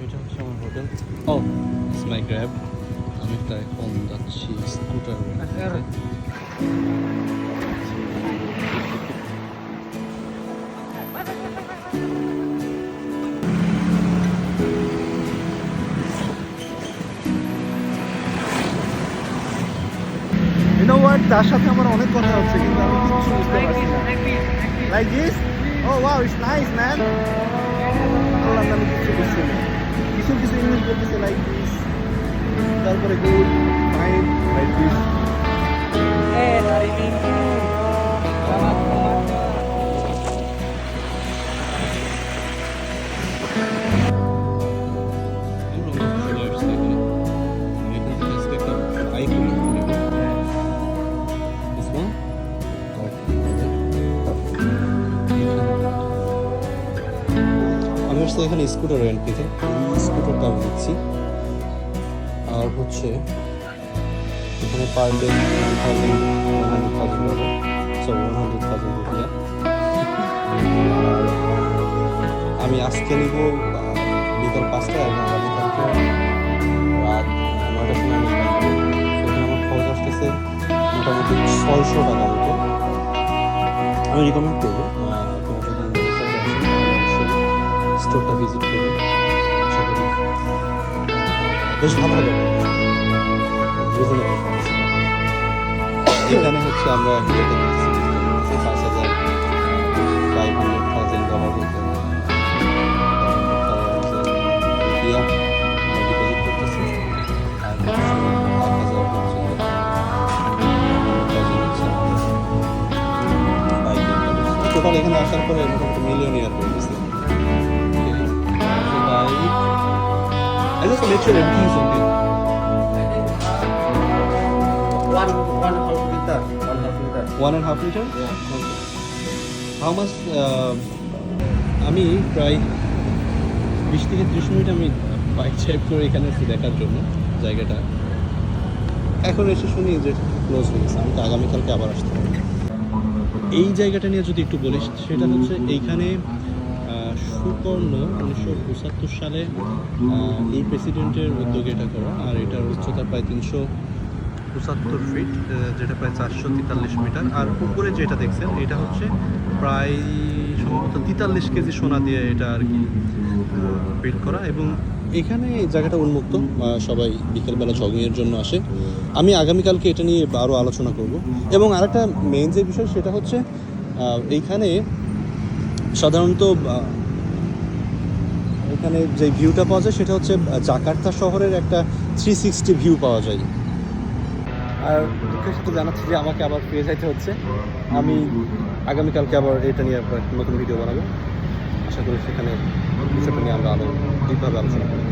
এটা হচ্ছে আমার hotel. Oh it's my Grab. আমি একটা এখন যাচ্ছি স্কুটার। You know what? তার সাথে আমার অনেক কথা হচ্ছে কিন্তু আমি কিছু বুঝতে পারছি না। Like this? Oh wow, it's nice, man. আল্লাহ, আমি কিছু বুঝছি না। কিছু কিছু ইংলিশ বলতেছে like this, তারপরে good, fine, like this. Hari Minggu. Selamat keluarga. আমি আসলে এখানে স্কুটার রেন্ট নিতে, স্কুটারটা আমি নিচ্ছি। আর হচ্ছে এখানে পার ডে 100,000 রুপিয়া। আমি আজকে নিব বিকাল 5টায় এবং আগামীকালকে রাত 9টার সময় আমি সেখানে আমার খরচ আসতেছে মোটামুটি 600 টাকার মতো। আমি রিকমেন্ড করবো স্টোরটা ভিজিট করবো, আশা করি বেশ ভালো হবে। এখানে হচ্ছে আমরা $5,500 ডিপোজিট করতেছি। আর টোটাল এখানে আসার পরে মোটামুটি মিলিয়নিয়ার হয়ে গেছে। I just make sure everything is okay. One half liter. 1.5 liter? Okay. How much? আমি প্রায় 20 থেকে 30 মিনিট আমি বাইক ড্রাইভ করে এখানে এসে দেখার জন্য জায়গাটা। এখন এসে শুনি যে ক্লোজ হয়ে গেছে। আমি তো আগামীকালকে আবার আসতে পারি। এই জায়গাটা নিয়ে যদি একটু বলিস, সেটা হচ্ছে এইখানে সুকর্ণ 1975 সালে এই প্রেসিডেন্টের উদ্যোগে এটা করা। আর এটার উচ্চতা প্রায় 375 ফিট, যেটা প্রায় 443 মিটার। আর উপরে যেটা দেখছেন এটা হচ্ছে প্রায় সম্ভবত 43 কেজি সোনা দিয়ে এটা আর কি বিল্ড করা। এবং এখানে জায়গাটা উন্মুক্ত, সবাই বিকেলবেলা জগিংয়ের জন্য আসে। আমি আগামীকালকে এটা নিয়ে আরও আলোচনা করব। এবং আরেকটা মেইন যে বিষয় সেটা হচ্ছে এইখানে সাধারণত এখানে যে ভিউটা পাওয়া যায় সেটা হচ্ছে জাকার্তা শহরের একটা 360 ভিউ পাওয়া যায়। আর দুঃখের সাথে জানাচ্ছি যে আমাকে আবার ফিরে যাইতে হচ্ছে। আমি আগামীকালকে আবার এটা নিয়ে নতুন ভিডিও বানাবো। আশা করি সেখানে বিষয়টা নিয়ে আমরা আরও ডিপভাবে আলোচনা করব।